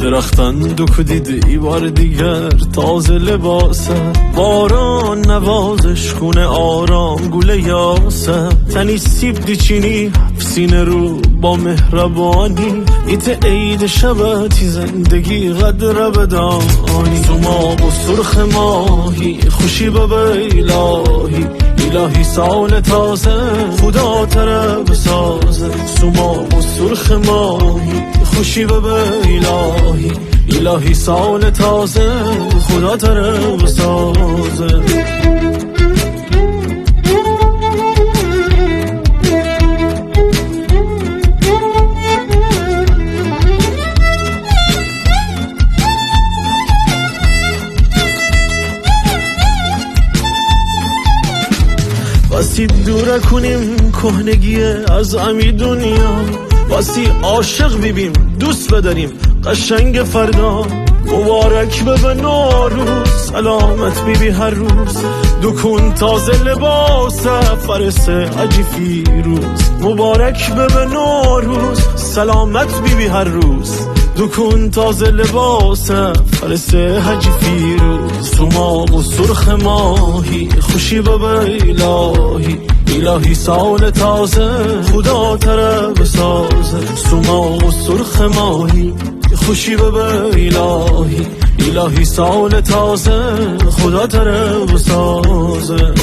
درختن دو دیده ای بار دیگر تازه لباسه، باران نوازش خونه آرام گوله یاسه، تنی سیب دیچینی سینه رو با مهربانی، ایت عید شبتی زندگی قدر بدانی، سوماب و سرخ ماهی خوشی به الهی، الهی سال تازه خدا تره بسازه، سوماب و سرخ ماهی خوشی به الهی، الهی سال تازه خدا تره بسازه. واسی دوره کنیم کهنگی از امی دنیا، واسی عاشق بیبیم دوست بداریم قشنگ فردا، مبارک به نوروز سلامت بیبی هر روز، دکون تازه لباس فرس عجی فیروز، مبارک به نوروز سلامت بیبی هر روز، دکون تازه لباس فرس حجی فیروز، سوماب و سرخ ماهی خوشی به الهی، الهی سال تازه خدا تره بسازه، سوماب و سرخ ماهی خوشی به الهی، الهی سال تازه خدا تره بسازه.